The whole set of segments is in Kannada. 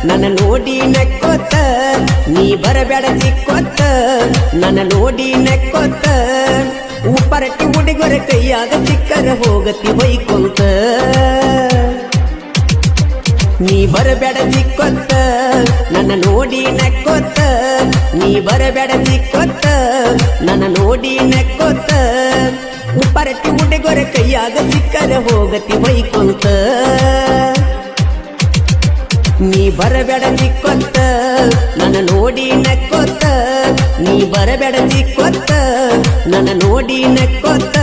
ನನ್ನ ನೋಡಿ ನಕ್ಕೋತ ನೀ ಬರಬೇಡ ಚಿಕ್ಕೋತ ನನ್ನ ನೋಡಿ ನಕ್ಕೋತ ಉಪ್ಪರಟ್ಟಿ ಹುಡುಗರ ಕೈಯಾಗ ಸಿಕ್ಕರ ಹೋಗತಿ ಬೈಕೊಂತ ನೀ ಬರಬೇಡ ಚಿಕ್ಕೋತ ನನ್ನ ನೋಡಿ ನಕ್ಕೋತ ನೀ ಬರಬೇಡ ಚಿಕ್ಕೋತ ನನ್ನ ನೋಡಿ ನಕ್ಕೋತ ಉಪ್ಪರಟ್ಟಿ ಹುಡುಗರ ಕೈಯಾಗ ಸಿಕ್ಕರ ಹೋಗತಿ ಬೈಕೊಂತ ನೀ ಬರಬೇಡ ಚಿಕ್ಕೋತ ನನ್ನ ನೋಡಿ ನಕ್ಕೋತ ನೀ ಬರಬೇಡ ಚಿಕ್ಕೋತ ನನ್ನ ನೋಡಿ ನಕ್ಕೋತ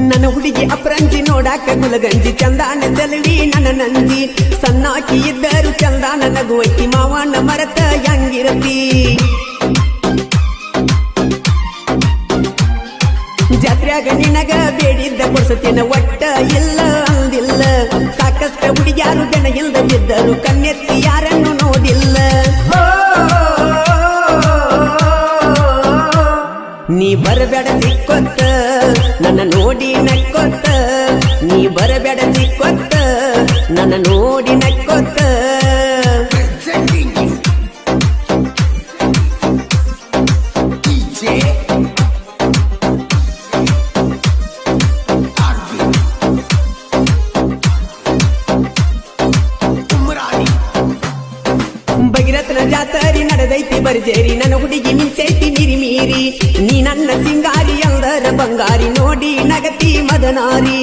ನನ್ನ ಹುಡುಗಿ ಅಪರಂಜಿ ನೋಡಾಕ ಗುಲಗಂಜಿ ಚಂದಾನ ಚಲವಿ ನನ್ನ ನಂಜಿ ಸಣ್ಣಾಕಿ ಇದ್ದರು ಚಂದಾನ ನಗುವೈತಿ ಮಾವಣ್ಣ ಮರತ ಹೆಂಗಿರತಿ ಜಾತ್ರ್ಯಾಗ ನಿನಗ ಬೇಡಿದ್ದ ಕೊಡ್ಸತೇನ ಒಟ್ಟ ಇಲ್ಲ ಅಂದಿಲ್ಲ ಸಾಕಷ್ಟ ಹುಡುಗ್ಯಾರು ಜನ ಇಲ್ದ ಬಿದ್ದರು ಕಣ್ಣೆತ್ತಿ ಯಾರನ್ನು ನೋಡಿಲ್ಲ ನೀ ಬರಬೇಡ ಚಿಕ್ಕೋತ ನನ್ನ ನೋಡಿ ನಕ್ಕೋತ ನೀ ಬರಬೇಡ ಚಿಕ್ಕೋತ ನನ್ನ ನೋಡಿ ನಕ್ಕೋತ ಭಗೀರಥನ ಜಾತರಿ ನಡೆದೈತಿ ಬರ್ಜೇರಿ ನನ್ನ ಹುಡುಗಿ ಮಿಂಚೈತಿ ನೀರಿ ಮೀರಿ ನೀ ನನ್ನ ಸಿಂಗಾರಿ ಎಲ್ಲರ ಬಂಗಾರಿ ನೋಡಿ ನಗತಿ ಮದನಾರಿ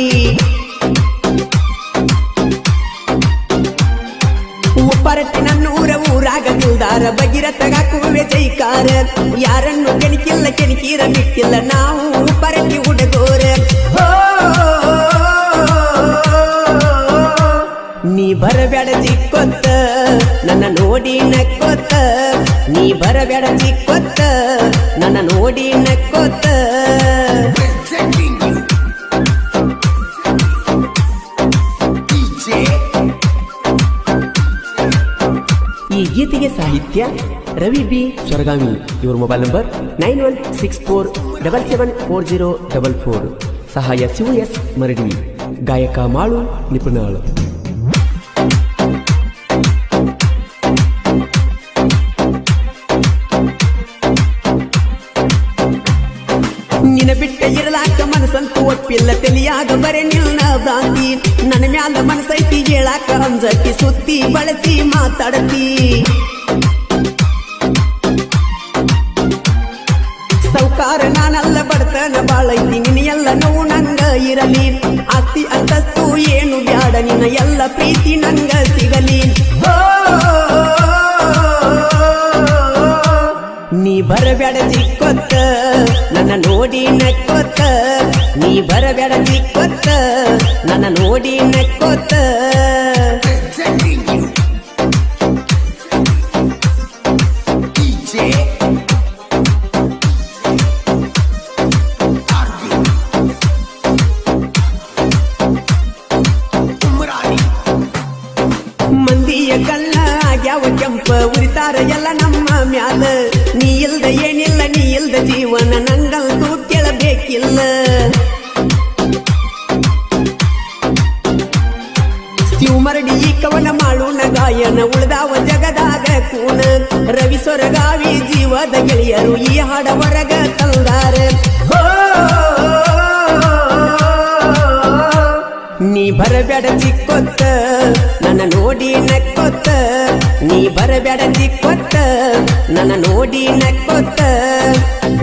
ಉಪ್ಪರಟ್ಟಿ ನನ್ನೂರ ಊರಾಗ ಕುಲ್ದಾರ ಭಗೀರಥಗ ಕೂವೆ ಜೈಕಾರ ಯಾರನ್ನು ಕೆಣಕಿಲ್ಲ ಕೆಣಕೀರ ಬಿಟ್ಟಿಲ್ಲ ನಾವು ಉಪ್ಪರಟ್ಟಿ ಹುಡುಗೋರ ನೀ ಬರಬೇಡ ಚಿಕ್ಕೋತ ನನ್ನ ನೋಡಿ ನಕ್ಕೋತ ನೀ ಬರಬೇಡ ಚಿಕ್ಕೋತ ನನ್ನ ನೋಡಿ ನಕ್ಕೋತ ಈ ಗೀತೆಗೆ ಸಾಹಿತ್ಯ ರವಿ ಬಿ ಸ್ವರ್ಗಾಮಿ ಇವ್ರ ಮೊಬೈಲ್ ನಂಬರ್ 9164774044 ಸಹಾಯ ಶಿವ ಎಸ್ ಮರಡಿ ಗಾಯಕ ಮಾಳು ನಿಪುಣಾಳು ನಿನ ಬಿಟ್ಟ ಇರಲಾಕ ಮನಸ್ಸಂತೂ ಒಪ್ಪಿಲ್ಲ ತಲಿಯಾಗ ಬರೆ ನಿಲ್ನ ಭ್ರಾಂತಿ ನನ್ನ ಮ್ಯಾಲ ಮನಸ್ಸೈತಿ ಹೇಳಾಕ ಅಂಜತಿ ಸುತ್ತಿ ಬಳಸಿ ಮಾತಾಡತಿ ಸೌಕಾರ ನಾನಲ್ಲ ಬಡತನ ಬಾಳೈತಿ ನಿನ್ನ ಎಲ್ಲ ನೋವು ನಂಗ ಇರಲಿ ಆಸ್ತಿ ಅಂತಸ್ತು ಏನು ಬ್ಯಾಡ ನಿನ್ನ ಎಲ್ಲ ಪ್ರೀತಿ ನಂಗ ಸಿಗಲಿ ನೀ ಬರಬೇಡ ಚಿಕ್ಕೋತ ನನ್ನ ನೋಡಿ ನಕ್ಕೋತ ನೀ ಬರಬೇಡ ಚಿಕ್ಕೋತ ನನ್ನ ನೋಡಿ ನಕ್ಕೋತ ಮಂದಿಯ ಕಲ್ಲ ಆಗ್ಯಾವ ಕೆಂಪ ಉರಿತಾರ ಎಲ್ಲ ನಮ್ಮ ಮ್ಯಾಲ ನೀ ಇಲ್ದ ಏನಿಲ್ಲ ನೀ ಇಲ್ದ ಜೀವನ ನಂಗಂತೂ ಕೇಳಬೇಕಿಲ್ಲ ಶಿವಮರಡಿ ಈ ಕವನ ಮಾಡೋಣ ಗಾಯನ ಉಳ್ದಾವ ಜಗದಾಗ ಕೂನ ರವಿ ಸೊರಗಾವಿ ಜೀವದ ಗೆಳೆಯರು ಈ ಹಾಡ ಹೊರಗ ತಂದಾರ ನೀ ಬರಬೇಡ ಚಿಕ್ಕೋತ ನನ್ನ ನೋಡಿ ನಕ್ಕೋತ ನೀ ಬರಬೇಡ ಚಿಕ್ಕೋತ ನನ್ನ ನೋಡಿ ನಕ್ಕೋತ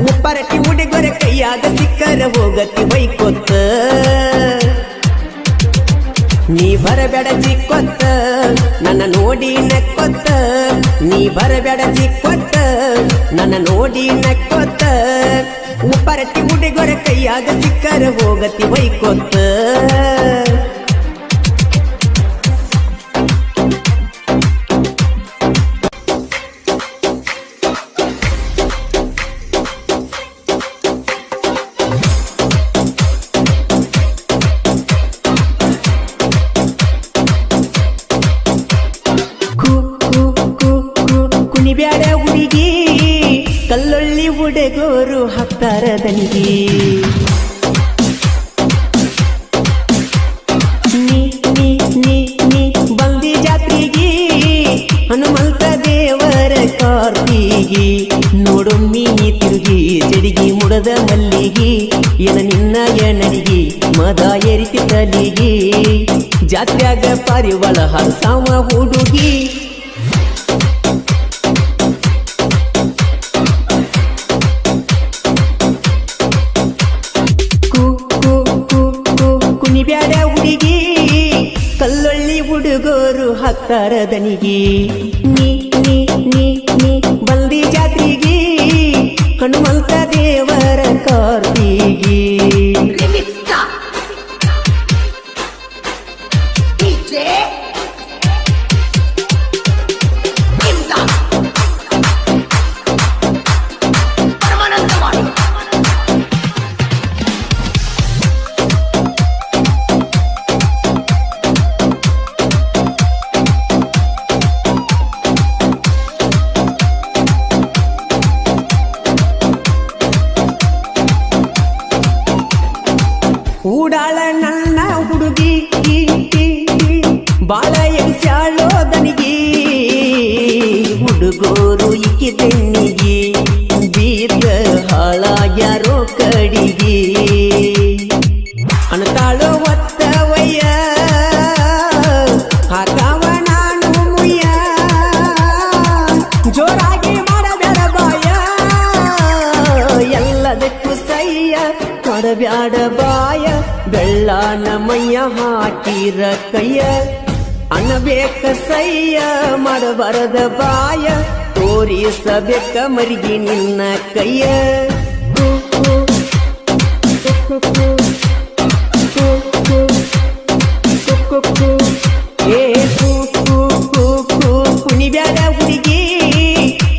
ಉಪ್ಪರಟ್ಟಿ ಹುಡುಗರ ಕೈಯಾಗ ಸಿಕ್ಕರ ಹೋಗತಿ ಬೈಕೋತ ನೀ ಬರಬೇಡ ಚಿಕ್ಕೋತ ನನ್ನ ನೋಡಿ ನಕ್ಕೋತ ನೀ ಬರಬೇಡ ಚಿಕ್ಕೋತ ನನ್ನ ನೋಡಿ ನಕ್ಕೋತ ಉಪ್ಪರಟ್ಟಿ ಹುಡುಗರ ಕೈಯಾಗ ಸಿಕ್ಕರ ಹೋಗತಿ ಬೈಕೋತ ಹುಡುಗೋರು ಹಾಕ್ತಾರ ದನಿಗೆ ನೀ ನೀ ನೀ ನೀ ಬಂದಿ ಜಾತ್ರೆಗೆ ಹನುಮಂತ ದೇವರ ಕಾರ್ತಿಗೆ ನೋಡೊಮ್ಮಿ ನೀ ತಿರುಗಿ ಜಡಿಗಿ ಮುಡದ ಮಲ್ಲಿಗೆ ಏನ ನಿನ್ನ ಎಣಡಿಗೆ ಮದ ಏರಿತಿ ತಲಿಗೆ ಜಾತ್ರ್ಯಾಗ ಪಾರಿವಾಳ ಹರಸಾವ ಹುಡುಗಿ ಕುಣಿಬ್ಯಾಡ ಹುಡುಗಿ ಕಲ್ಲೊಳ್ಳಿ ಹುಡುಗೋರು ಹಾಕ್ತಾರ ದನಿಗೆ ನೀ ನೀ ನೀ ನೀ ಬಂದಿ ಜಾತ್ರೆಗೆ ಹನುಮಂತ ದೇವರ ಕಾರ್ತಿಗೆ ಊಡಾಳ ನನ್ನ ಹುಡುಗಿ ಬಾಳ ಎಣಿಸ್ಯಾಳೋ ದನಿಗೆ ಹುಡುಗೋರು ಇಕ್ಕಿ ಬೆನ್ನಿಗೆ ಬೀದ ಹಾಳಾಗ್ಯಾರೋ ಕಡಿಗೆ ಅಣತಾಳೋ ಒತ್ತವಯ್ಯ ಹಾಕಾವ ನಾನು ಮುಯ್ಯ ಜೋರಾಗಿ ಮಾಡಬೇಡ ಬಾಯ ಎಲ್ಲದಕ್ಕೂ ಸಯ್ಯ ಮಾಡಬ್ಯಾಡ ಬಾಯ ಬೆಳ್ಳಾನ ಮೈಯ ಹಾಕಿರ ಕೈಯ ಅನ್ನಬೇಕ ಸಯ್ಯ ಮಾಡಬಾರದ ಬಾಯ ತೋರಿಸಬೇಕ ಮರಿಗೆ ನಿನ್ನ ಕೈಯ ಏ ಕುಣಿಬ್ಯಾಡ ಹುಡುಗಿ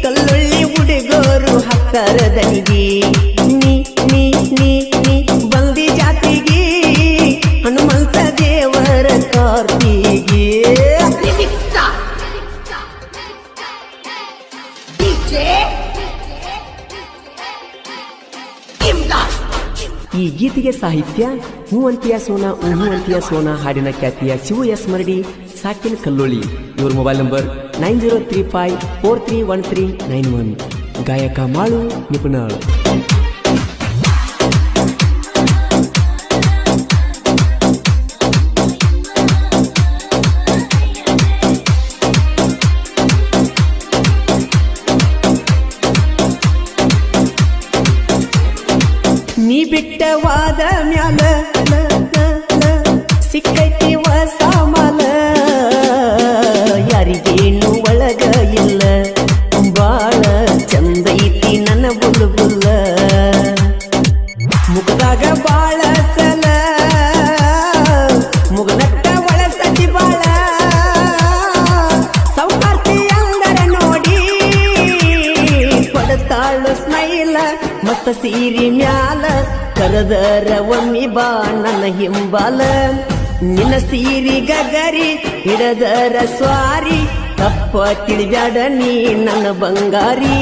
ಕಲ್ಲೊಳ್ಳಿ ಹುಡುಗೋರು ಹಾಕ್ತಾರ ದನಿಗೆ ನೀ ನೀ ನೀ ನೀ ಬಂದಿ ಜಾತಿಗೆ ಹನುಮಂತ ದೇವರ ಕಾರ್ತಿಗೆ ಈ ಗೀತೆಗೆ ಸಾಹಿತ್ಯ ಹೂ ಅಂತಿಯ ಸೋನಾ ಹೂ ಅಂತಿಯ ಸೋನಾ ಹಾಡಿನ ಖ್ಯಾತಿಯ ಶಿವು ಎಸ್ ಮರಡಿ ಸಾಕಿನ ಕಲ್ಲೋಳಿ ಇವ್ರ ಮೊಬೈಲ್ ನಂಬರ್ 9035431391 ಗಾಯಕ ಮಾಳು ನಿಪುಣಾಳು ನೀ ಬಿಟ್ಟವಾದ ಮ್ಯಾಲ ಸಿಕ್ಕೈತಿ ಹೊಸ ಮಾಲ ಯಾರಿಗೇನು ಒಳಗ ಇಲ್ಲ ಬಾಳ ಚಂದೈತಿ ನನ್ನ ಬುಲ್ಬುಲ್ಲ ಮುಖದಾಗ ಬಾಳ ಸಲ ಮುಗನಟ್ಟ ಒಳ ಸತಿ ಬಾಳ ಸೌಕಾರ್ತಿ ಅಂದರ ನೋಡಿ ಪಡತಾಳು ಸ್ಮೈಲ ಮತ್ತ ಸೀರಿ ಮ್ಯಾಲ ಕರದರ ಒಮ್ಮಿ ಬಾ ನನ್ನ ಹಿಂಬಾಲ ನಿನ್ನ ಸೀರಿ ಗಗರಿ ಹಿಡದರ ಸ್ವಾರಿ ತಪ್ಪ ತಿಳಿಬ್ಯಾಡ ನೀ ನನ್ನ ಬಂಗಾರಿ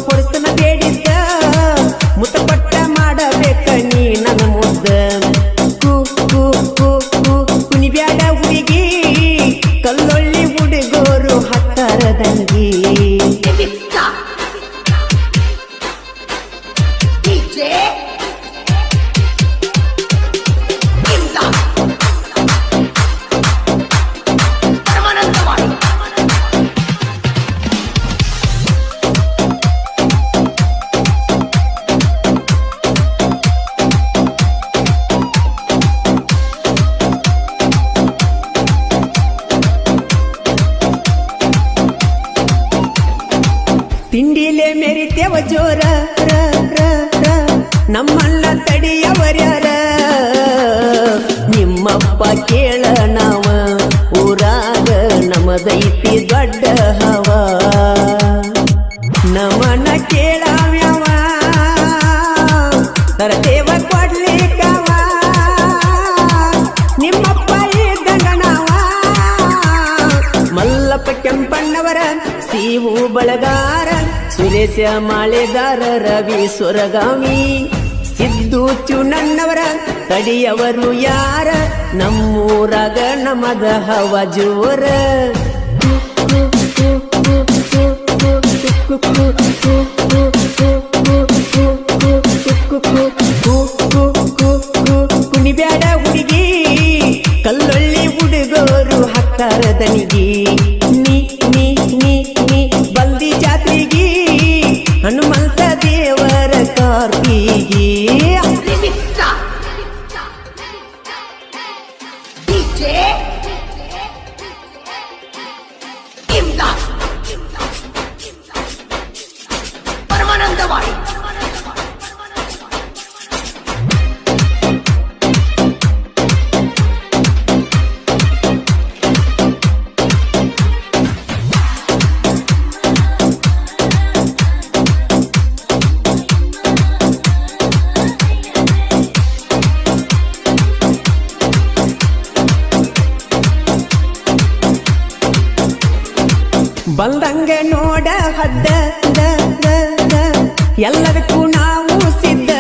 ಕೊಡಿಸ್ತನ ಬೇಡಿದ್ದ ಮುತ್ತಪಟ್ಟ ಮಾಡಬೇಕ ನೀ ನನ್ನ ಮುದ್ದ ಕುಣಿಬ್ಯಾಡ ಹುಡುಗಿ ಕಲ್ಲೊಳ್ಳಿ ಹುಡುಗೋರು ಹತ್ತಾರ ದಂಗಿ ತಿಂಡಿಲೆ ಮೆರಿತೇವ ಜೋರ ನಮ್ಮನ್ನ ತಡಿಯವರ್ಯಾರ ನಿಮ್ಮಪ್ಪ ಕೇಳ ನಾವ ಊರಾಗ ನಮದೈತಿ ದೊಡ್ಡ ಹವ ನಮನ ಕೇಳವ್ಯವ ತರತೇವ ಕೊಡ್ಲಿಕ್ಕವ ಮಲ್ಲೇಶ ಮಾಳೆದಾರ ರವಿ ಸೊರಗಾಮಿ ಸಿದ್ದು ಚುನಣ್ಣವರ ತಡಿಯವರು ಯಾರ ನಮ್ಮೂರಾಗ ನಮದ ಹವ ಜೋರ ಕುಣಿಬ್ಯಾಡ ಹುಡುಗಿ ಕಲ್ಲೊಳ್ಳಿ ಹುಡುಗೋರು ಹಾಕ್ತಾರ ದನಿಗಿ ನೀ ನೀ ನೀ ನೀ ಬಂದಿ ಜಾತ್ರೆಗಿ ಹನುಮಂತ ದೇವರ ಕಾರ್ತಿಗಿ ಪರಮಾನಂದವಾಡಿ ಬಂದಂಗ ನೋಡ ಹದ್ದ ಎಲ್ಲದಕ್ಕೂ ನಾವು ಸಿದ್ಧ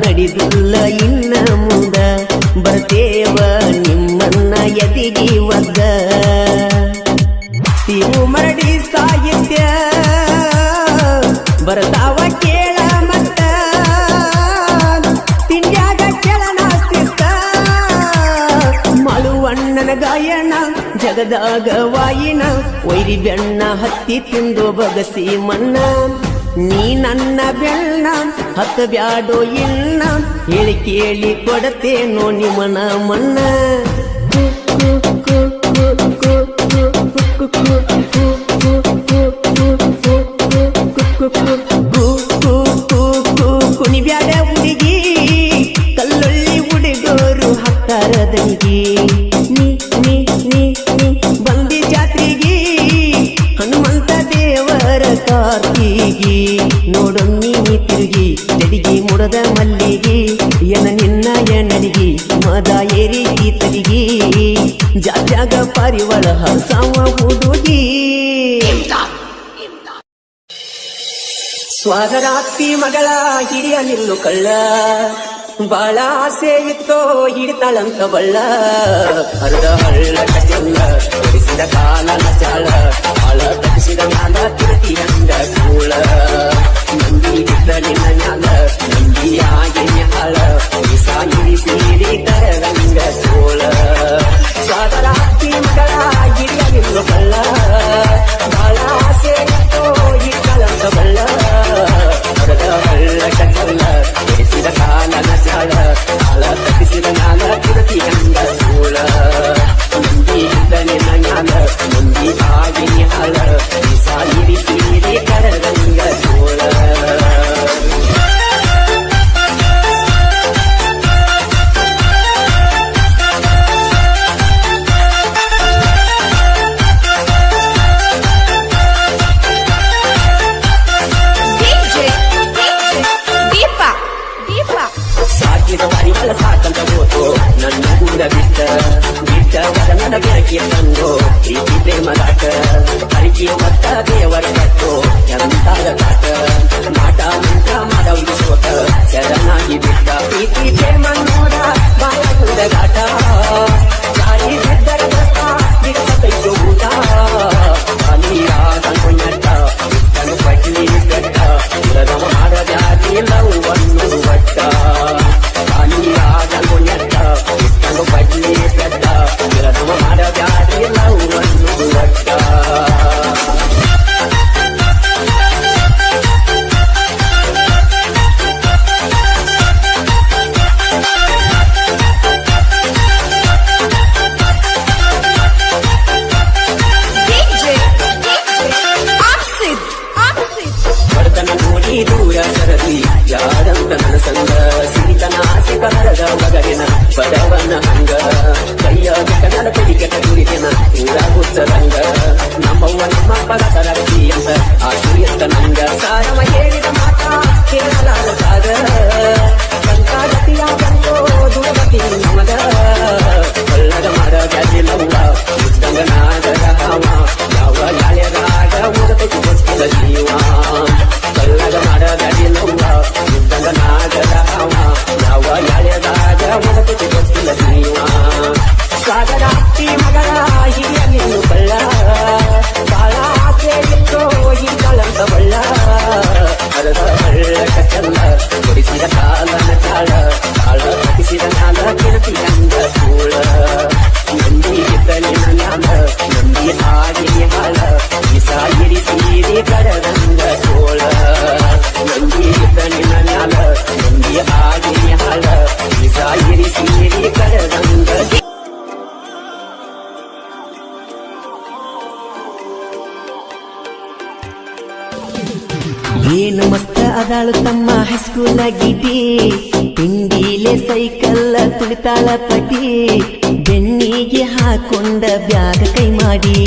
ನಡೆದಿಲ್ಲ ಇನ್ನ ಮುಂದ ಬರ್ತೇವ ನಿಮ್ಮನ್ನ ಎದಿಗಿ ಒದ್ದ ಶಿವು ಮರಡಿ ಸಾಹಿತ್ಯ ಬರ್ತಾವ ಕೇಳ ಮತ್ತ ತಿಂಡ್ಯಾಗ ಕೆಳನ ಸಿಸ್ತ ಮಳುವಣ್ಣನ ಗಾಯನ ಜಗದಾಗ ವಾಯಿನ ವೈರಿ ಬೆಣ್ಣ ಹತ್ತಿ ತಿಂದು ಬಗಸಿ ಮಣ್ಣ ನೀ ನನ್ನ ಬೆಣ್ಣ ಹತ್ತ ಬ್ಯಾಡೋ ಇನ್ನ ಹೇಳಿ ಕೇಳಿ ಕೊಡತೇನೋ ನಿಮನ ಮಣ್ಣ ಕುಣಿಬ್ಯಾಡ ಹುಡುಗಿ ಕಲ್ಲೊಳ್ಳಿ ಹುಡುಗೋರು ಹಾಕ್ತಾರ ದನಿಗಿ ನೀ ನೀ ನೀ ನೀ ಬಂದಿ ಜಾತ್ರೆಗಿ ಹನುಮಂತ ದೇವರ ಕಾರ್ತಿಗಿ ನೋಡೊಮ್ಮಿ ತಿರುಗಿ ಜಡಿಗಿ ಮುಡದ ಮಲ್ಲಿಗಿ ಎನ ನಿನ್ನ ಎನಡಿಗಿ ಮದ ಏರಿಗಿ ತಲಿಗಿ ಜಾತ್ಯಾಗ ಪಾರಿವಳ ಹಸಾವ ಹುಡುಗಿ ಸ್ವಾಗರಾತ್ರಿ ಮಗಳ ಹಿರಿಯ ನಿಲ್ಲು ಕಳ್ಳ ಬಾಳ ಆಸೆ ಇತ್ತೋ ಹಿಡಿತಾಳಂತ ಬಳ್ಳ ಹರಿದ ಹಳ್ಳ ಕಚಲ್ಲ ಹೊಡಿಸಿದ ಕಾಲನ ಚಾಳ ಆಳ ತಪ್ಪಿಸಿದ ಮ್ಯಾಲ ತಿರುತಿ ಅಂದ ಕೂಳ ನಂದಿ ಬಿದ್ದ ನಿನ್ನ ಮ್ಯಾಲ ನಂದಿಯಾಗಿ ಮ್ಯಾಳ ಸಾಯಿ ಸೀರಿ ಕರಗಂಗ ಚೋಳ ಸ್ವಾಗರಾತ್ರಿ ಮಗಳ ಹಿರಿಯ ನಿಲ್ಲು ಕಳ್ಳ ಬಾಳ ಆಸೆ ಇತ್ತೋ ಹಿಡಿತಾಳಂತ ಬಳ್ಳ ಹರಿದ ಹಳ್ಳ ಕಚಲ್ಲ ಹೊಡಿಸಿದ ಕಾಲನ ಚಾಳ ಆಳ ತಪ್ಪಿಸಿದ ಮ್ಯಾಲ ತಿರುತಿ ಅಂದ ಕೂಳ ನಂದಿ ಬಿದ್ದ ನಿನ್ನ ಮ್ಯಾಲ ನಂದಿ ಆಗಿ ಮ್ಯಾಳ ಸಾಯಿ ಸೀರಿ ಕರಗಂಗ ಚೋಳ ದೀಪ ಓದ್ತಾಳು ತಮ್ಮ ಹೈಸ್ಕೂಲ್ ಗಿಟಿ, ತಿಂಡಿಲೆ ಸೈಕಲ್ ತುಳಿತಾಳ ಪಟಿ, ಬೆನ್ನಿಗೆ ಹಾಕೊಂಡ ಬ್ಯಾಗ್ ಕೈ ಮಾಡಿ.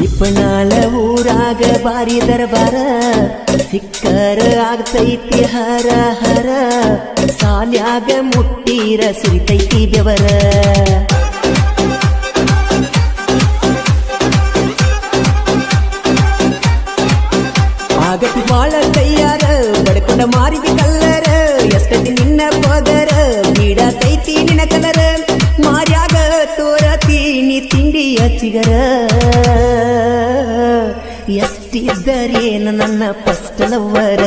ನಿಪಣಾಳ ಊರಾಗ ಬಾರಿ ದರ್ಬಾರ, ಸಿಕ್ಕರ ಆಗ್ತೈತಿ ಹರ ಹರ, ಸಾಲ್ಯಾಗ ಮುಟ್ಟೀರ ಸುರಿತೈತಿ ಬೆವರ. ಆಗತಿ ಬಾಳ ತಯ್ಯಾರ, ಬಡ್ಕೊಂಡ ಮಾರಿಗೆ ಕಲ್ಲರ, ಎಷ್ಟತಿ ನಿನ್ನ ಪದರ, ಬೀಡತೈತಿ ನಿನ್ನ ಕಲರ, ಮಾರ್ಯಾಗ ತೋರತೀನಿ ತಿಂಡಿಯ ಚಿಗರ. ಎಷ್ಟಿದ್ದರೇನ ನನ್ನ ಫಸ್ಟ್ ಲವ್ವರ.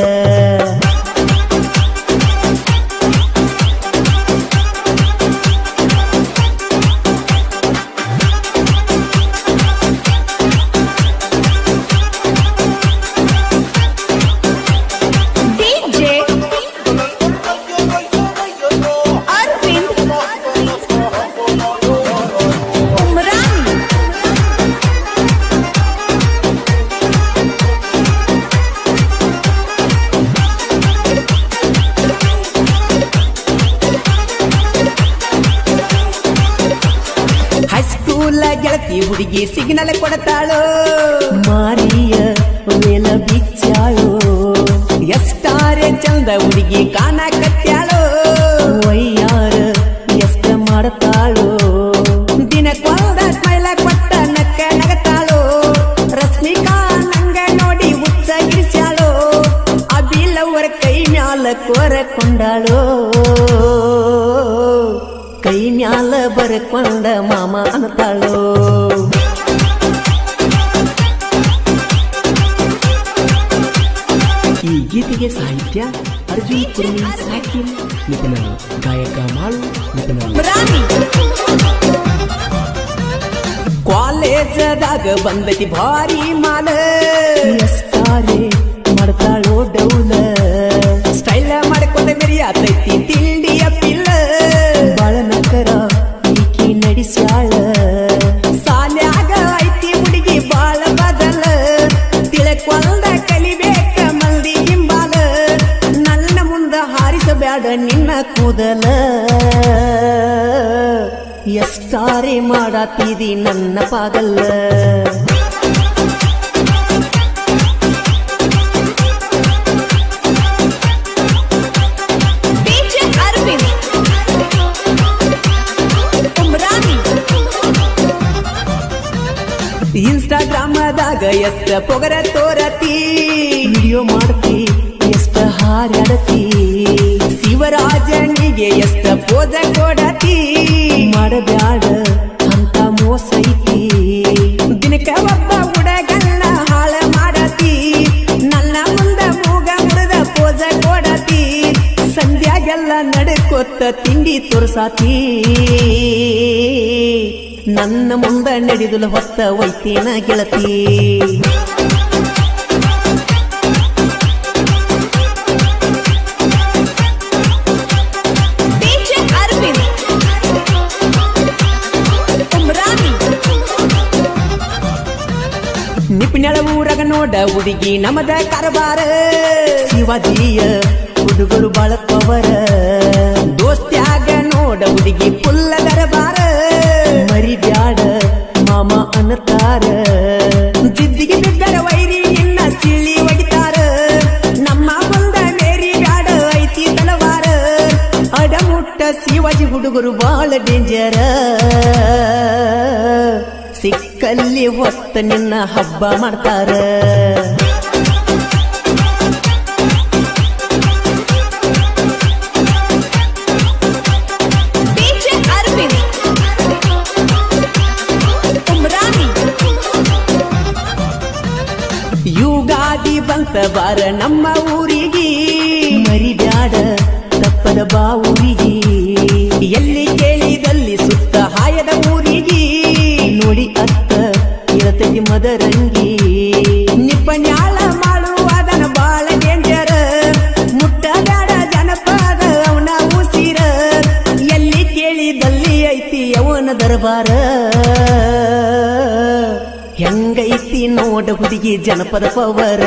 ಗೆಳತಿ ಹುಡುಗಿ ಸಿಗ್ನಲ್ ಕೊಡತಾಳೋ, ಮಾರಿಯ ವೇಲ ಬಿಚ್ಚಾಳೋ, ಎಷ್ಟಾರೆ ಚಂದ ಹುಡುಗಿ ಕಾಣ ಕಟ್ಟ್ಯಾಳೋ, ವಯ್ಯಾರ ಎಷ್ಟ ಮಾಡ್ತಾಳೋ, ದಿನಕ್ಕೊಂದ ಸ್ಮೈಲ ಕೊಟ್ಟ ನಕ್ಕ ನಗತಾಳೋ, ರಶ್ಮಿಕಾ ನಂಗ ನೋಡಿ ಹುಚ್ಚ ಗಿರಿಸ್ಯಾಳೋ, ಅಬಿಲವರ ಕೈ ಮ್ಯಾಲ ಕೋರಕೊಂಡಾಳೋ, ಕೈ ಮ್ಯಾಲ ಬರಕೊಂಡ ಮಾಮ ಅನ್ನತಾಳೋ. ಈ ಗೀತೆಗೆ ಸಾಹಿತ್ಯ ಅರ್ಜುನ್ ಕುರ್ಮಿ, ಸಾಕಿನ್ ನಿಪುಣ, ಗಾಯಕ ಮಾಳು ನಿಪುಣ. ಕಾಲೇಜದಾಗ ಬಂದತಿ ಭಾರಿ ಮಾಲ, ಎಷ್ಟಾರೆ ಮಾಡ್ತಾಳೋ ಡೌಲ, ಸ್ಟೈಲ ಮಾಡ್ಕೊಂಡ ಮೆರಿಯಾತೈತಿ ತಿಂಡಿಯ ಪಿಲ್ಲ, ಬಾಳ ನಕರ ಈಕಿ ನಡೆಸ್ಯಾಳ, ಸಾಲ್ಯಾಗ ಐತಿ ಹುಡುಗಿ ಬಾಳ ಬದಲ, ತಿಳಕೊಂಡ ಕಲಿಬೇಕ ಮಂದಿ ಹಿಂಬಾಲ, ನನ್ನ ಮುಂದ ಹಾರಿಸಬ್ಯಾಡ ನಿನ್ನ ಕೂದಲ, ಎಷ್ಟಾರೆ ಮಾಡಾತಿದಿ ನನ್ನ ಪಾಗಲ್ಲ. ಇನ್ಸ್ಟಾಗ್ರಾಮದಾಗ ಎಷ್ಟ ಪೊಗರ ತೋರತಿ, ವಿಡಿಯೋ ಮಾಡ್ತಿ ಎಷ್ಟ ಹಾರಾಡತಿ, ಶಿವರಾಜನಿಗೆ ಎಷ್ಟ ಪೋಜ ಕೊಡತಿ, ಮಾಡಬ್ಯಾಡ ಅಂತ ಮೋಸ ಐತಿ, ದಿನಕ್ಕ ಒಬ್ಬ ಹುಡುಗನ್ನ ಹಾಳ ಮಾಡತಿ, ನನ್ನ ಮುಂದ ಮೂಗ ಮುರಿದ ಪೋಜ ಕೊಡತಿ, ಸಂಧ್ಯಾಗೆಲ್ಲ ನಡ್ಕೊತ್ತ ತಿಂಡಿ ತೋರ್ಸಾತಿ, ನನ್ನ ಮುಂದ ನಡೆದುಲ ಹೊತ್ತ ವೈತೇನ ಗೆಳತಿ. ನಿಪಿಣಳ ಊರಾಗ ನೋಡ ಹುಡುಗಿ ನಮದ ಕಾರಬಾರ, ಶಿವಾಜಿಯ ಹುಡುಗರು ಬಾಳ ಪವರ, ದೋಸ್ತ್ಯಾಗ ನೋಡ ಹುಡುಗಿ ಪುಲ್ಲ ದರಬಾರ, ಮರಿಬ್ಯಾಡ ಮಾಮ ಅನ್ನತಾರ, ಜಿದ್ದಿಗೆ ಬಿದ್ದರ ವೈರಿ ನಿನ್ನ ಸಿಳಿ ಒಡಿತಾರ, ನಮ್ಮ ಮುಂದ ಮೇರಿ ಬ್ಯಾಡ ಐತಿ ತಲವಾರ, ಅಡಮುಟ್ಟ ಶಿವಾಜಿ ಹುಡುಗರು ಬಾಳ ಡೇಂಜರ, ಸಿಕ್ಕಲ್ಲಿ ಹೊತ್ತ ನಿನ್ನ ಹಬ್ಬ ಮಾಡ್ತಾರ. ಯುಗಾದಿ ಬಂತ ಬಾರ ನಮ್ಮ ಊರಿಗೆ, ಮರಿಬ್ಯಾಡ ತಪ್ಪದ ಬಾ ಊರಿಗೆ, ಎಲ್ಲಿ ಕೇಳಿದಲ್ಲಿ ಸುತ್ತ ಹಾಯದ ಊರಿಗೆ, ನೋಡಿ ಅತ್ತ ಇರತೈತಿ ಮದರಂಗಿ, ನಿಪಣ್ಯಾಳ ಮಾಡುವುದನ ಬಾಳ ಡೇಂಜರ, ಮುಟ್ಟಬ್ಯಾಡ ಜನಪದ ಅವನ ಉಸಿರ, ಎಲ್ಲಿ ಕೇಳಿದಲ್ಲಿ ಐತಿ ಅವನ ದರ್ಬಾರ. ಹೆಂಗೈತಿ ನೋಡ ಹುಡುಗಿ ಜನಪದ ಪವರ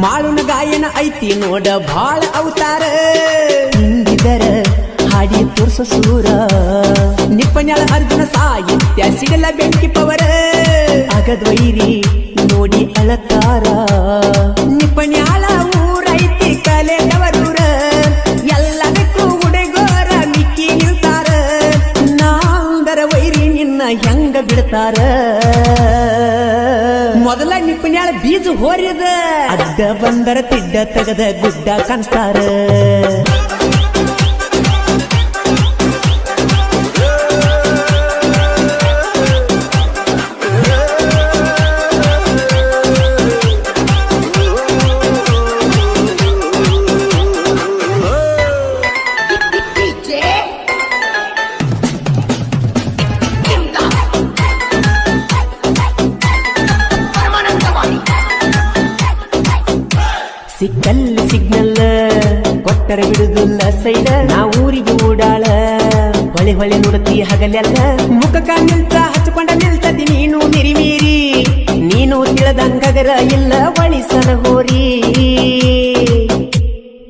ಮಾಳುನ ಗಾಯನ ಐತಿ ನೋಡ ಬಾಳ ಅವತಾರ ಹಿಂದಿದರ ಹಾಡಿ ತೋರ್ಸೋ ಸೂರ ನಿಪ್ಪನ್ಯಾಳ ಅರ್ಜುನ ಸಾಹಿತ್ಯ ಸಿಗಲ ಬೆಂಕಿ ಪವರ ಅಗದ್ವೈರಿ ನೋಡಿ ಅಳಕಾರ ನಿಪ್ಪನ್ಯಾಳ ಊರೈತಿ ಕಲೆದವರೂರ ಎಲ್ಲದಕ್ಕೂ ಉಡೆಗೋರ ಮಿಕ್ಕಿ ನಿಲ್ತಾರ ನಾಂದರ ವೈರಿ ನಿನ್ನ ಹೆಂಗ ಬಿಡ್ತಾರ ಮೊದಲ ನಿಪ್ಪನ್ಯಾಳ ಬೀಜ ಹೋರಿದ ಅಡ್ಡ ಬಂದರ ತಿಡ್ಡ ತೆಗದ ಗುಡ್ಡ ಕಾಣಿಸ್ತಾರ ಸಿಕ್ಕಲ್ಲಿ ಸಿಗ್ನಲ್ ಕೊಟ್ಟರೆ ಬಿಡುದಿಲ್ಲ ಸೈಡ ನಾ ಊರಿಗೆ ಓಡಾಳ ಹೊಳೆ ಹೊಳೆ ನುಡತಿ ಹಗಲೆಲ್ಲ ಮುಖಕ ನಿಲ್ತ ಹಚ್ಕೊಂಡ ನಿಲ್ತದಿ ನೀನು ಮಿರಿಮೀರಿ ನೀನು ತಿಳಿದಂಗಗರ ಇಲ್ಲ ಒಳಿಸನ ಹೋರಿ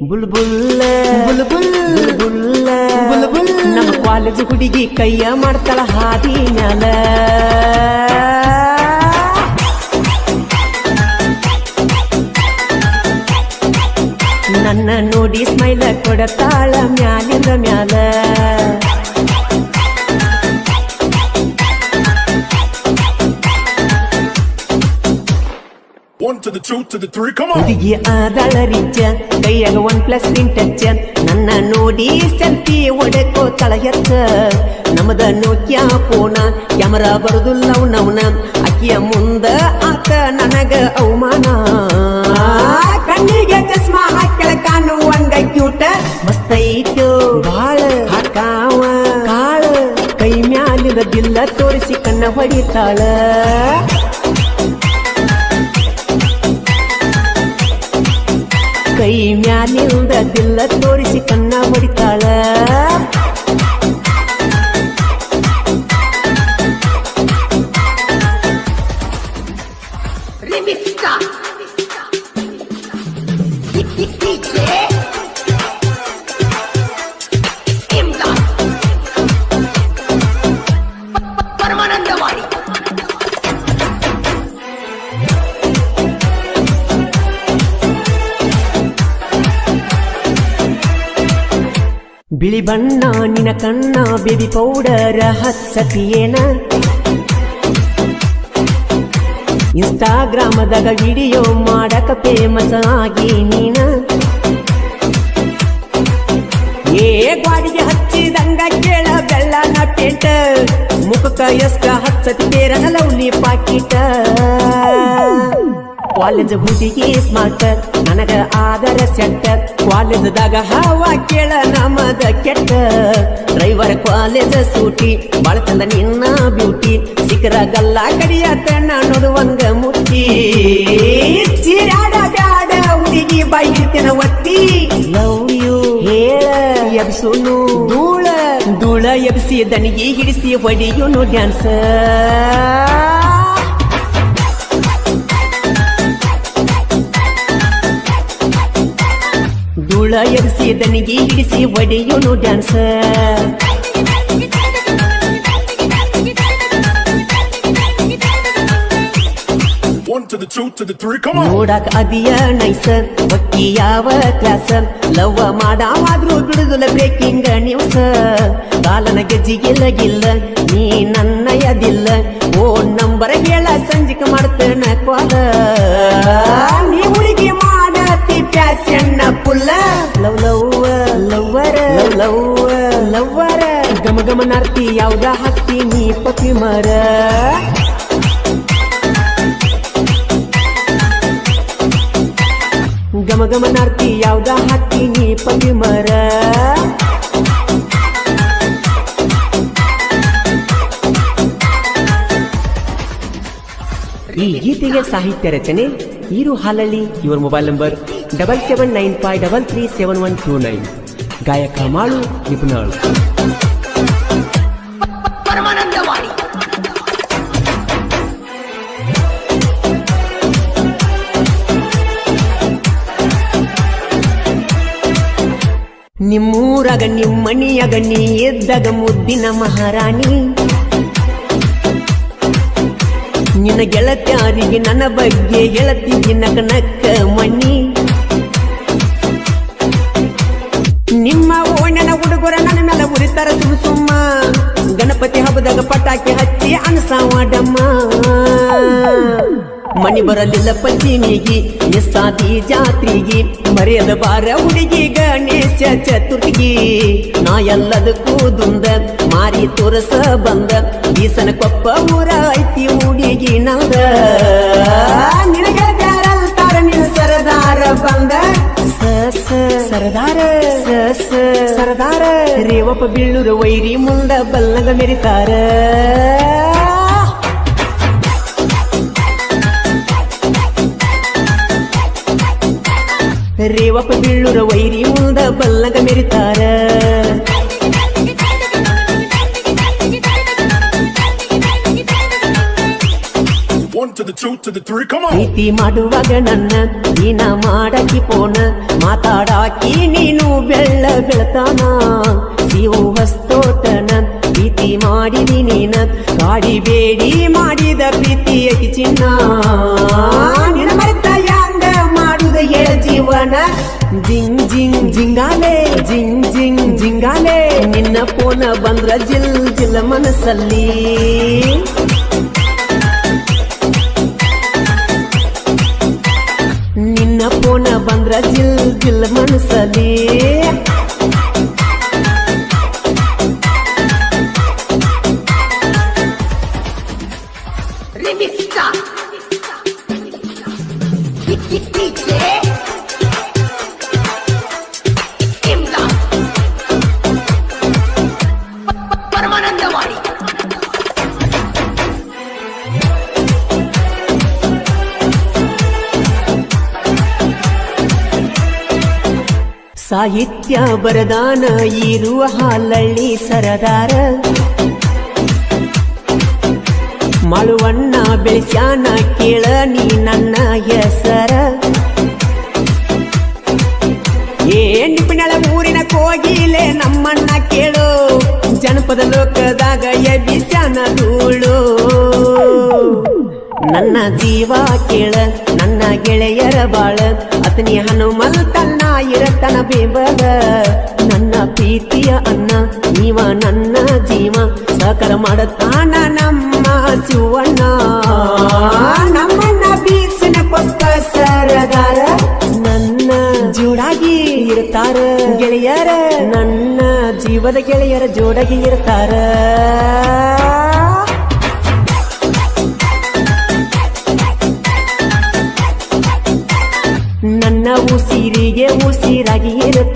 ಬುಲ್ಬುಲ್ಲ ಬುಲ್ಬುಲ್ ಬುಲ್ಬುಲ್ಲ ಬುಲ್ಬುಲ್ ನಮ್ಮ ಕಾಲೇಜ್ ಹುಡುಗಿ ಕೈಯ ಮಾಡ್ತಾಳ ಹಾದಿ ಮ್ಯಾಲ ನನ್ನ ನೋಡಿ ಸ್ಮೈಲ ಕೊಡತಾಳ ಮ್ಯಾಲಿಂದ ಮ್ಯಾಲ ಹುಡುಗಿ ಆದಾಳ ರಿಚ್ಚ ಕೈಯಾಗ 1+3 ಟಚ್ ನನ್ನ ನೋಡಿ ಸೆಲ್ಫಿ ಒಡಕೋ ತಳ ಹೆಚ್ಚ ನಮದ ನೋಕ್ಯಾ ಫೋನ ಕ್ಯಾಮರಾ ಬರುದಿಲ್ಲ ನವನ ಅಕ್ಕಿಯ ಮುಂದ ಆತ ನನಗ ಅವಮಾನ ಕಣ್ಣಿಗೆ ಚಸ್ಮಾ ಹಾಕ್ಯಳ ಕಾಣುವಂಗ ಕ್ಯೂಟ ಮಸ್ತೈತು ಬಾಳ ಹಾಕಾವ ಕಾಳ ಕೈ ಮ್ಯಾಲಿರದಿಲ್ಲ ತೋರಿಸಿ ಕಣ್ಣ ಹೊಡಿತಾಳ ಕೈ ಮ್ಯಾಲಿರದಿಲ್ಲ ತೋರಿಸಿ ಕಣ್ಣ ಹೊಡಿತಾಳ ಬಿಳಿ ಬಣ್ಣ ನಿನ ಕಣ್ಣ ಬೇಬಿ ಪೌಡರ್ ಹಚ್ಚತಿಯೇನ ಇನ್ಸ್ಟಾಗ್ರಾಮದಾಗ ವಿಡಿಯೋ ಮಾಡಕ ಫೇಮಸ್ ಆಗಿ ನೀನ ಏ ಗಾಡಿಗೆ ಹಚ್ಚಿದಂಗ ಕೇಳ ಬೆಳ್ಳನ ಪೇಂಟ ಮುಖಕ್ಕ ಎಸ್ಕ ಹಚ್ಚತಿ ಬೇರನ ಲವ್ಲಿ ಪಾಕಿಟ ಕಾಲೇಜ್ ಹುಡುಗಿ ಸ್ಮಾರ್ಟ್ ನನಗ ಆದರ ಸೆಟ್ಟ ಕಾಲೇಜ್ದಾಗ ಹವಾ ಕೇಳ ನಮದ ಕೆಟ್ಟ ಡ್ರೈವರ್ ಕಾಲೇಜ್ ಸೂಟಿ ಬಾಳ ಚಂದ ನಿನ್ನ ಬ್ಯೂಟಿ ಸಿಕ್ಕರ ಗಲ್ಲ ಕಡಿಯಾತ ನೋಡುವಂಗ ಮುಟ್ಟಿ ಚೀರಾಡ ಬ್ಯಾಡ ಹುಡುಗಿ ಬಾಯಿರ್ತೇನ ಒತ್ತಿ ಲವ್ ಯು ಹೇಳ ಎಬ್ಸುನು ಧೂಳ ಧೂಳ ಎಬ್ಸಿ ದನಿಗೆ ಹಿಡಿಸಿ ಹೊಡಿಯುನು ಡ್ಯಾನ್ಸ್ ಧೂಳ ಎಬ್ಸಿ ದನಿಗೆ ಹಿಡಿಸಿ ಹೊಡೆಯುನು ಡ್ಯಾನ್ಸ್ ನೋಡಾಕ ಅದಿಯ ನೈಸ ಒಕ್ಕಿ ಯಾವ ಕ್ಲಾಸ ಲವ್ ಮಾಡಾವಾದ್ರೂ ಬಿಡುದಿಲ್ಲ ಬ್ರೇಕಿಂಗ್ ನ್ಯೂಸ್ ಕಾಲನ ಗೆಜ್ಜಿಗಿಲ್ಲ ಗಿಲ್ಲ ನೀ ನನ್ನ ಯದಿಲ್ಲ ಫೋನ್ ನಂಬರ್ ಹೇಳ ಸಂಜಿಕ ಮಾಡ್ತೇನ ಕ್ವಾಲ ನೀ ಹುಡುಗಿ ಮಾಡತಿ ಪ್ಯಾಸನ್ನ ಪುಲ್ಲ ಲವ್ ಲವ್ ಲವ್ವರ ಲವ್ ಲವ್ವರ ಗಮ ಗಮನಾರ್ತಿ ಯಾವ್ದ ಹಾಕ್ತಿ ನೀ ಪಪಿ ಮರ ಗಮ ಗಮನಾರ್ತಿ ಯಾವ್ದ ಹಾಕಿ ನೀ ಪಪಿ ಮರ ಈ ಗೀತೆಗೆ ಸಾಹಿತ್ಯ ರಚನೆ ಈರು ಹಾಲಳ್ಳಿ. ಇವರ ಮೊಬೈಲ್ ನಂಬರ್ 7795337129. ಗಾಯಕ ಮಾಳು ನಿಪುಣಾಳು. ನಿಮ್ಮೂರಾಗ ನಿಮ್ಮಣಿಯಾಗ ನೀ ಎದ್ದಾಗ ಮುದ್ದಿನ ಮಹಾರಾಣಿ, ನಿನ್ನ ಗೆಳತ್ಯಾರಿಗೆ ನನ್ನ ಬಗ್ಗೆ ಗೆಳತಿಗೆ ನಕ್ಕ ನಕ್ಕ ಮಣ್ಣಿ. ನಿಮ್ಮ ಓಣ್ಯನ ಹುಡುಗರ ನನ್ನ ಮೇಲೆ ಉರಿತಾರ ಸುಮ್ಮ, ಗಣಪತಿ ಹಬ್ಬದಾಗ ಪಟಾಕಿ ಹಚ್ಚಿ ಅನಸಾವಾಡಮ್ಮ. ಮಣಿ ಬರಲಿಲ್ಲ ಪಂಚಮಿಗಿ ನಿಸ್ಸಾದಿ ಜಾತ್ರೆಗಿ, ಮರೆಯದ ಬಾರ ಹುಡುಗಿ ಗಣೇಶ ಚತುರ್ಥಿಗಿ. ನಾ ಎಲ್ಲದಕ್ಕೂ ದುಂದ ಮಾರಿ ತೋರಸ ಬಂದ, ಬೀಸನ ಕೊಪ್ಪ ಊರ ಐತಿ ಹುಡುಗಿ ನಂದ. ನಿನಗ ಯಾರಲ್ತಾರ ನಿನ್ನ ಸರದಾರ ಬಂದ, ಸರದಾರ ಸರದಾರ ರೇವಪ್ಪ ಬೀಳೂರ ವೈರಿ ಮುಂದ ಬಲ್ಲಗ ಮೆರಿತಾರ. ರೇವಪ್ಪ ಬೀಳೂರ ವೈರಿ ಮುಂದ ಬಲ್ಲಗ ಮೆರಿತಾರ. ಪ್ರೀತಿ ಮಾಡುವಾಗ ನನ್ನ ನೀನ ಮಾಡಾಕಿ ಪೋನ, ಮಾತಾಡಾಕಿ ನೀನು ಬೆಳ್ಳ ಬೆಳತಾನ. ಸಿವು ಹಸ್ತೋತನ ಪ್ರೀತಿ ಮಾಡಿದಿ ನೀನ, ಕಾಡಿಬೇಡಿ ಮಾಡಿದ ಪ್ರೀತಿ ಅತಿ ಚಿನ್ನ. ನಿನ್ನ ಮರೆತ ಯಾಂಗ ಮಾಡುದ ಹೇಳ ಜೀವನ, ಜಿಂಗ್ ಜಿಂಗ್ ಜಿಂಗಾಲೆ ಜಿಂಗ್ ಜಿಂಗ್ ಜಿಂಗಾಲೆ. ನಿನ್ನ ಪೋನ ಬಂದ್ರ ಜಿಲ್ ಜಿಲ್ ಮನಸ್ಸಲ್ಲಿ, ನಿನ್ನ ಪೋನ ಬಂದ್ರ ಜಿಲ್ ಜಿಲ್ ಮನಸ್ಸಲ್ಲಿ. ಸಾಹಿತ್ಯ ಬರದಾನ ಇರುವ ಹಾಲಳ್ಳಿ ಸರದಾರ, ಮಳುವಣ್ಣ ಬೆಳೆಸ್ಯಾನ ಕೇಳ ನೀ ನನ್ನ ಹೆಸರ. ನಿಪುಣಳ ಊರಿನ ಕೋಗಿಲೆ ನಮ್ಮಣ್ಣ ಕೇಳು, ಜನಪದ ಲೋಕದಾಗ ಎಬ್ಬಿಸ್ಯಾನ ಧೂಳು. ನನ್ನ ಜೀವ ಕೇಳ ನನ್ನ ಗೆಳೆಯರ ಬಾಳ, ಅತನಿ ಹನುಮಂತಣ್ಣ ಇರತನ ಬೇಬಲ. ನನ್ನ ಪ್ರೀತಿಯ ಅನ್ನ ನೀವ ನನ್ನ ಜೀವ, ಸಹಕಾರ ಮಾಡತಾನ ನಮ್ಮ ಶಿವಣ್ಣ. ನಮ್ಮಣ್ಣ ಬೀಸಿನ ಕೊತ್ತ ಸರದಾರ, ನನ್ನ ಜೋಡಾಗಿ ಇರ್ತಾರ ಗೆಳೆಯರ, ನನ್ನ ಜೀವದ ಗೆಳೆಯರ ಜೋಡಾಗಿ ಇರ್ತಾರ. ನನ್ನ ಉಸಿರಿಗೆ ಉಸಿರಾಗಿ ಇರ್ತಾರ.